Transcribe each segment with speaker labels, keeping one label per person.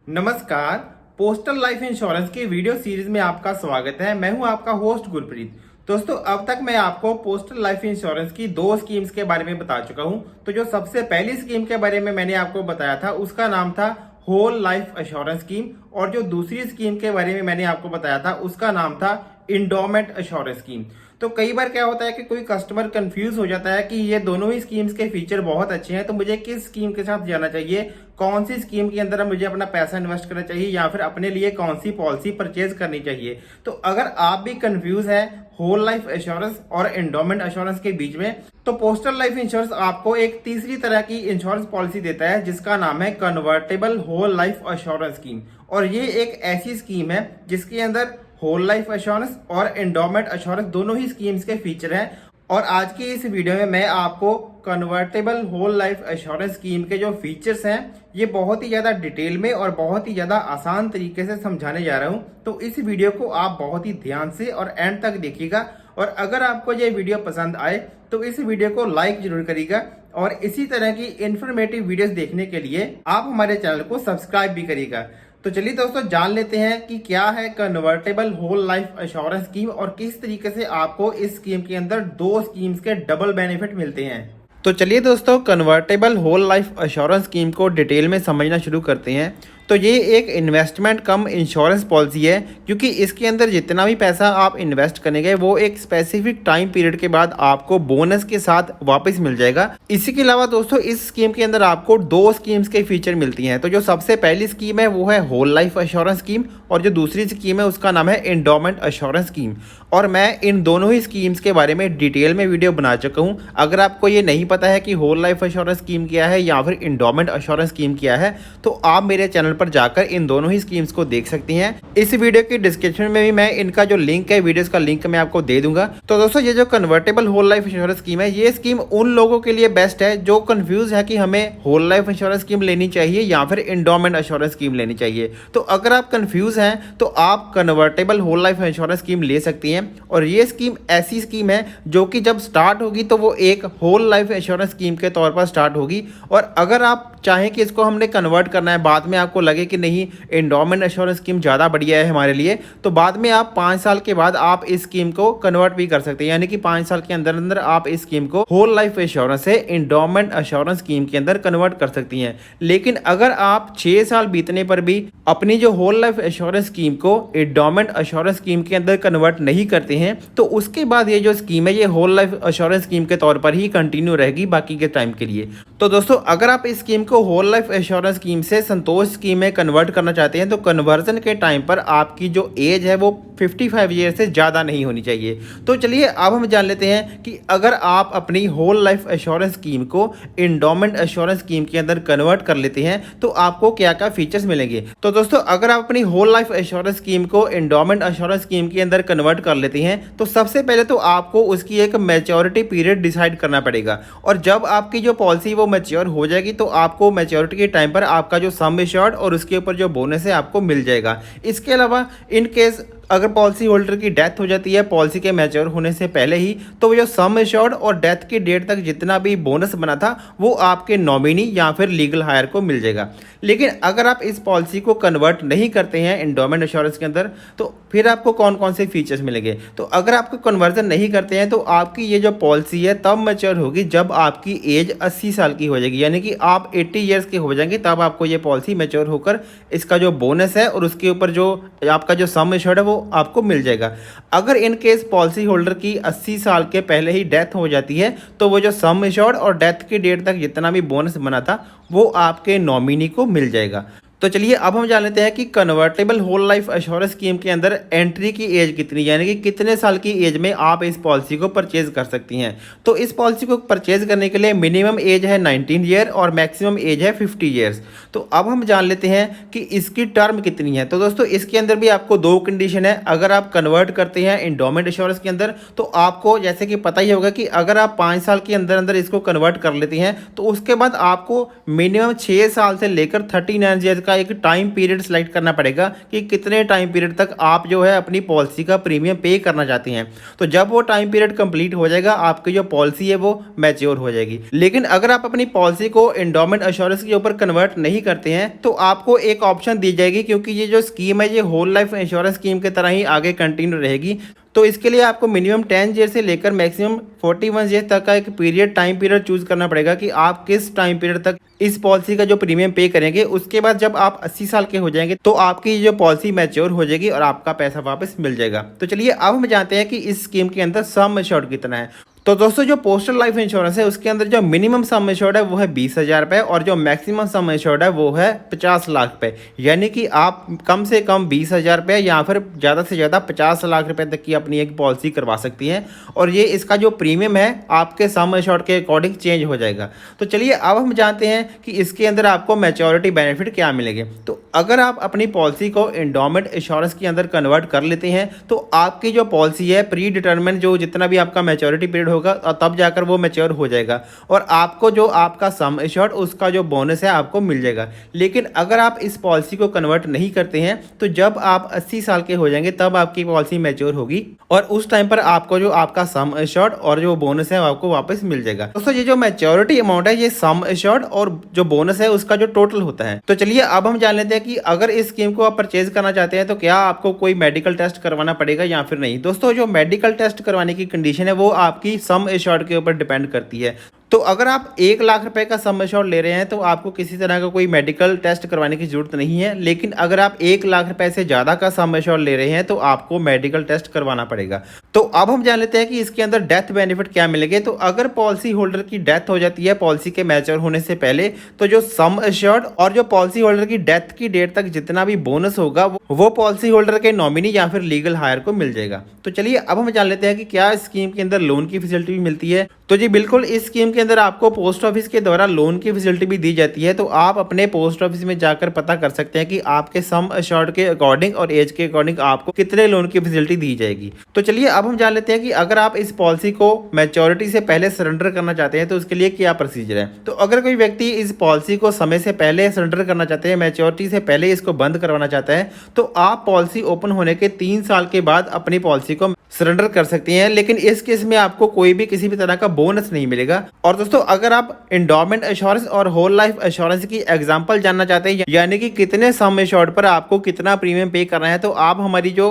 Speaker 1: नमस्कार। Postal life insurance की video series में आपका स्वागत है। मैं हूं आपका होस्ट गुरप्रीत। दोस्तों, अब तक मैं आपको पोस्टल लाइफ इंश्योरेंस की दो स्कीम्स के बारे में बता चुका हूं। तो जो सबसे पहली स्कीम के बारे में मैंने आपको बताया था उसका नाम था होल लाइफ एश्योरेंस स्कीम, और जो दूसरी स्कीम के बारे में मैंने आपको बताया था उसका नाम था इंडोमेंट एश्योरेंस स्कीम। तो कई बार क्या होता है कि कोई कस्टमर कंफ्यूज हो जाता है कि ये दोनों ही स्कीम्स के फीचर बहुत अच्छे हैं, तो मुझे किस स्कीम के साथ जाना चाहिए, कौन सी स्कीम के अंदर मुझे अपना पैसा इन्वेस्ट करना चाहिए, या फिर अपने लिए कौन सी पॉलिसी परचेज करनी चाहिए। तो अगर आप भी कंफ्यूज हैं होल लाइफ एश्योरेंस और एंडोमेंट एश्योरेंस के बीच में, तो पोस्टल लाइफ इंश्योरेंस आपको एक तीसरी तरह की इंश्योरेंस पॉलिसी देता है जिसका नाम है convertible whole life assurance scheme. और ये एक ऐसी स्कीम है जिसके अंदर होल लाइफ एश्योरेंस और एंडोमेंट एश्योरेंस दोनों ही स्कीम्स के फीचर हैं। और आज की इस वीडियो में मैं आपको convertible whole life assurance scheme के जो फीचर्स हैं ये बहुत ही ज्यादा डिटेल में और बहुत ही ज्यादा आसान तरीके से समझाने जा रहा हूं। तो इस वीडियो को आप बहुत ही ध्यान से और एंड तक देखिएगा, और अगर आपको ये वीडियो पसंद आए तो इस वीडियो को लाइक जरूर करिएगा, और इसी तरह की इंफॉर्मेटिव वीडियोस देखने के लिए आप हमारे चैनल को सब्सक्राइब भी करिएगा। तो चलिए दोस्तों, जान लेते हैं कि क्या है convertible whole life assurance scheme और किस तरीके से आपको इस स्कीम के अंदर दो स्कीम्स के डबल बेनिफिट मिलते हैं। तो चलिए दोस्तों, convertible whole life assurance scheme को डिटेल में समझना शुरू करते हैं। तो ये एक इन्वेस्टमेंट कम इंश्योरेंस पॉलिसी है, क्योंकि इसके अंदर जितना भी पैसा आप इन्वेस्ट करेंगे वो एक स्पेसिफिक टाइम पीरियड के बाद आपको बोनस के साथ वापस मिल जाएगा। इसी के अलावा दोस्तों, इस स्कीम के अंदर आपको दो स्कीम्स के फीचर मिलती हैं। तो जो सबसे पहली स्कीम है वो है होल लाइफ एश्योरेंस स्कीम, और जो दूसरी स्कीम है उसका नाम है एंडोमेंट एश्योरेंस स्कीम। और मैं इन दोनों ही स्कीम्स के बारे में डिटेल में वीडियो बना चुका हूँ। अगर आपको ये नहीं पता है कि होल लाइफ एश्योरेंस स्कीम क्या है या फिर एंडोमेंट एश्योरेंस स्कीम क्या है, तो आप मेरे चैनल पर जाकर इन दोनों ही स्कीम्स को देख सकती हैं। इस वीडियो की डिस्क्रिप्शन में भी मैं इनका जो लिंक है, वीडियोस का लिंक मैं आपको दे दूंगा। तो दोस्तों, ये जो convertible whole life insurance scheme है, ये स्कीम उन लोगों के लिए बेस्ट है जो कंफ्यूज है कि हमें होल लाइफ इंश्योरेंस स्कीम लेनी चाहिए या फिर एंडोमेंट एश्योरेंस स्कीम लेनी चाहिए। तो अगर आप कंफ्यूज हैं तो आप convertible whole life insurance scheme ले सकती हैं। और ये स्कीम ऐसी स्कीम है जो कि जब स्टार्ट होगी तो वो एक होल लाइफ इंश्योरेंस स्कीम के तौर पर स्टार्ट होगी। और अगर आप चाहें कि इसको हमने कन्वर्ट करना है, बाद में आपको लगे कि नहीं एंडोमेंट एश्योरेंस स्कीम ज़्यादा बढ़िया है हमारे लिए, तो बाद में आप 5 साल के बाद आप इस स्कीम को कन्वर्ट भी कर सकते हैं। यानी कि 5 साल के अंदर अंदर आप इस स्कीम को होल लाइफ इंश्योरेंस से एंडोमेंट एश्योरेंस स्कीम के अंदर कन्वर्ट कर सकती हैं। लेकिन अगर आप 6 साल बीतने पर भी अपनी जो होल लाइफ इंश्योरेंस स्कीम को एंडोमेंट एश्योरेंस स्कीम के अंदर कन्वर्ट नहीं करते हैं, तो उसके बाद ये जो स्कीम है ये होल लाइफ इंश्योरेंस स्कीम के तौर पर ही कंटिन्यू रहेगी बाकी के टाइम के लिए। तो दोस्तों, अगर आप इस स्कीम को होल लाइफ इंश्योरेंस स्कीम से संतोष स्कीम में कन्वर्ट करना चाहते हैं, तो कन्वर्जन के टाइम पर आपकी जो एज है वो 55 ईयर से ज़्यादा नहीं होनी चाहिए। तो चलिए अब हम जान लेते हैं कि अगर आप अपनी होल लाइफ इंश्योरेंस स्कीम को एंडोमेंट इंश्योरेंस स्कीम के अंदर कन्वर्ट कर लेते हैं तो आपको क्या क्या फीचर्स मिलेंगे। तो दोस्तों, अगर आप अपनी होल लाइफ इंश्योरेंस स्कीम को एंडोमेंट इंश्योरेंस स्कीम के अंदर कन्वर्ट कर लेते हैं, तो सबसे पहले तो आपको उसकी एक मैच्योरिटी पीरियड डिसाइड करना पड़ेगा। और जब आपकी जो पॉलिसी वो मैच्योर हो जाएगी तो आपको मैच्योरिटी के टाइम पर आपका जो सम एश्योर्ड और उसके ऊपर जो बोनस है आपको मिल जाएगा। इसके अलावा इन केस अगर पॉलिसी होल्डर की डेथ हो जाती है पॉलिसी के मैच्योर होने से पहले ही, तो वो जो सम एश्योर्ड और डेथ की डेट तक जितना भी बोनस बना था वो आपके नॉमिनी या फिर लीगल हायर को मिल जाएगा। लेकिन अगर आप इस पॉलिसी को कन्वर्ट नहीं करते हैं एंडोमेंट इंश्योरेंस के अंदर, तो फिर आपको कौन कौन से फीचर्स मिलेंगे। तो अगर आपको कन्वर्जन नहीं करते हैं तो आपकी ये जो पॉलिसी है तब मैच्योर होगी जब आपकी एज 80 साल की हो जाएगी। यानी कि आप 80 ईयर्स के हो जाएंगे तब आपको ये पॉलिसी मैच्योर होकर इसका जो बोनस है और उसके ऊपर जो आपका जो सम एश्योर्ड है वो आपको मिल जाएगा। अगर इन केस पॉलिसी होल्डर की 80 साल के पहले ही डेथ हो जाती है तो वो जो सम एश्योर्ड और डेथ की डेट तक जितना भी बोनस बना था वो आपके नॉमिनी को मिल जाएगा। तो चलिए अब हम जान लेते हैं कि convertible whole life insurance scheme के अंदर एंट्री की एज कितनी, यानी कि कितने साल की एज में आप इस पॉलिसी को परचेज कर सकती हैं। तो इस पॉलिसी को परचेज करने के लिए मिनिमम एज है 19 ईयर और मैक्सिमम एज है 50 ईयर्स। तो अब हम जान लेते हैं कि इसकी टर्म कितनी है। तो दोस्तों, इसके अंदर भी आपको दो कंडीशन है। अगर आप कन्वर्ट करते हैं एंडोमेंट इंश्योरेंस के अंदर तो आपको जैसे कि पता ही होगा कि अगर आप 5 साल के अंदर अंदर इसको कन्वर्ट कर लेते हैं तो उसके बाद आपको मिनिमम 6 साल से लेकर 39 ईयर्स का एक टाइम पीरियड सेलेक्ट करना पड़ेगा कि कितने टाइम पीरियड तक आप जो है अपनी पॉलिसी का प्रीमियम पे करना चाहती हैं। तो जब वो टाइम पीरियड कंप्लीट हो जाएगा, आपकी जो पॉलिसी है वो मैच्योर हो जाएगी। लेकिन अगर आप अपनी पॉलिसी को एंडोमेंट इंश्योरेंस के ऊपर कन्वर्ट नहीं करते हैं तो आपको एक ऑप्शन दी जाएगी, क्योंकि ये जो स्कीम है ये होल लाइफ इंश्योरेंस स्कीम की तरह ही आगे कंटिन्यू रहेगी। तो इसके लिए आपको मिनिमम 10 ईयर से लेकर मैक्सिमम 41 ईयर तक का एक टाइम पीरियड चूज करना पड़ेगा कि आप किस टाइम पीरियड तक इस पॉलिसी का जो प्रीमियम पे करेंगे। उसके बाद जब आप 80 साल के हो जाएंगे तो आपकी जो पॉलिसी मैच्योर हो जाएगी और आपका पैसा वापस मिल जाएगा। तो चलिए अब हम जानते हैं कि इस स्कीम के अंदर सम एश्योर्ड कितना है। तो दोस्तों, जो पोस्टल लाइफ इंश्योरेंस है उसके अंदर जो मिनिमम सम एश्योर्ड है वो है 20,000 रुपये और जो मैक्सिमम सम एश्योर्ड है वो है 50 लाख रुपए। यानी कि आप कम से कम 20,000 रुपये या फिर ज़्यादा से ज़्यादा 50 लाख रुपए तक की अपनी एक पॉलिसी करवा सकती हैं और ये इसका जो प्रीमियम है आपके सम एश्योर्ड के अकॉर्डिंग चेंज हो जाएगा। तो चलिए अब हम जानते हैं कि इसके अंदर आपको मैच्योरिटी बेनिफिट क्या मिलेंगे। तो अगर आप अपनी पॉलिसी को एंडोमेंट इंश्योरेंस के अंदर कन्वर्ट कर लेते हैं तो आपकी जो पॉलिसी है प्री डिटर्मिन जो जितना भी आपका मैच्योरिटी पीरियड होगा और तब जाकर वो मैच्योर हो जाएगा और आपको जो आपका सम एश्योर्ड उसका जो बोनस है आपको मिल जाएगा। लेकिन अगर आप इस पॉलिसी को कन्वर्ट नहीं करते हैं तो जब आप 80 साल के हो जाएंगे तब आपकी पॉलिसी मैच्योर होगी और उस टाइम पर आपको जो आपका सम एश्योर्ड और जो बोनस है आपको वापस मिल जाएगा। दोस्तों, ये जो मैच्योरिटी अमाउंट है ये सम एश्योर्ड और जो बोनस है उसका जो टोटल होता है। तो चलिए अब हम जान लेते हैं कि अगर इस स्कीम को आप परचेज करना चाहते हैं तो क्या आपको कोई मेडिकल टेस्ट करवाना पड़ेगा या फिर नहीं। दोस्तों, जो मेडिकल टेस्ट करवाने की कंडीशन है वो आपकी सम एश्योर्ड के ऊपर डिपेंड करती है। तो अगर आप 1 लाख रुपए का सम एश्योर्ड ले रहे हैं तो आपको किसी तरह का कोई मेडिकल टेस्ट करवाने की जरूरत नहीं है। लेकिन अगर आप 1 लाख रुपए से ज़्यादा का सम एश्योर्ड ले रहे हैं तो आपको मेडिकल टेस्ट करवाना पड़ेगा। तो अब हम जान लेते हैं कि इसके अंदर डेथ बेनिफिट क्या मिलेंगे। तो अगर पॉलिसी होल्डर की डेथ हो जाती है पॉलिसी के मैच्योर होने से पहले तो जो सम एश्योर्ड और जो पॉलिसी होल्डर की डेथ की डेट तक जितना भी बोनस होगा वो पॉलिसी होल्डर के नॉमिनी या फिर लीगल हायर को मिल जाएगा। तो चलिए अब हम जान लेते हैं कि क्या स्कीम के अंदर लोन की फैसिलिटी भी मिलती है। तो जी बिल्कुल, इस स्कीम के अंदर आपको पोस्ट ऑफिस के द्वारा लोन की फैसिलिटी भी दी जाती है। तो आप अपने पोस्ट ऑफिस में जाकर पता कर सकते हैं कि आपके सम एश्योर्ड के अकॉर्डिंग और एज के अकॉर्डिंग आपको कितने लोन की फैसिलिटी दी जाएगी। तो चलिए अब हम जान लेते हैं कि अगर आप इस पॉलिसी को मैच्योरिटी से पहले सरेंडर करना चाहते हैं तो उसके लिए क्या प्रोसीजर है। तो अगर कोई व्यक्ति इस पॉलिसी को समय से पहले सरेंडर करना चाहते हैं, मैच्योरिटी से पहले इसको बंद करवाना चाहता है, तो आप पॉलिसी ओपन होने के 3 साल के बाद अपनी पॉलिसी को सरेंडर कर सकती हैं। लेकिन इस केस में आपको कोई भी किसी भी तरह का बोनस नहीं मिलेगा। और दोस्तों, अगर आप एंडोमेंट इंश्योरेंस और होल लाइफ इंश्योरेंस की एग्जांपल जानना चाहते हैं, यानी कि कितने सम एश्योर्ड पर आपको कितना प्रीमियम पे करना है, तो आप हमारी जो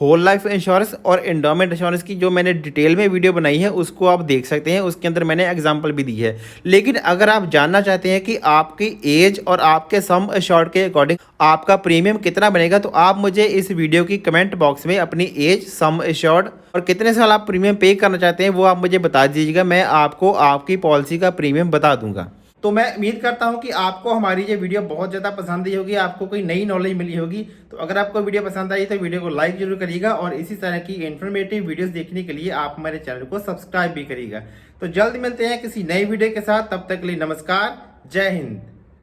Speaker 1: होल लाइफ इंश्योरेंस और एंडोमेंट इंश्योरेंस की जो मैंने डिटेल में वीडियो बनाई है उसको आप देख सकते हैं। उसके अंदर मैंने एग्जांपल भी दी है। लेकिन अगर आप जानना चाहते हैं कि आपकी एज और आपके सम एश्योर्ड के अकॉर्डिंग आपका प्रीमियम कितना बनेगा, तो आप मुझे इस वीडियो की कमेंट बॉक्स में अपनी एज, सम एश्योर्ड और कितने साल आप प्रीमियम पे करना चाहते हैं वो आप मुझे बता दीजिएगा। मैं आपको आपकी पॉलिसी का प्रीमियम बता दूंगा। तो मैं उम्मीद करता हूं कि आपको हमारी ये वीडियो बहुत ज़्यादा पसंद आई होगी, आपको कोई नई नॉलेज मिली होगी। तो अगर आपको वीडियो पसंद आई तो वीडियो को लाइक जरूर करिएगा और इसी तरह की इन्फॉर्मेटिव वीडियोस देखने के लिए आप हमारे चैनल को सब्सक्राइब भी करिएगा। तो जल्द मिलते हैं किसी नई वीडियो के साथ, तब तक के लिए नमस्कार, जय हिंद।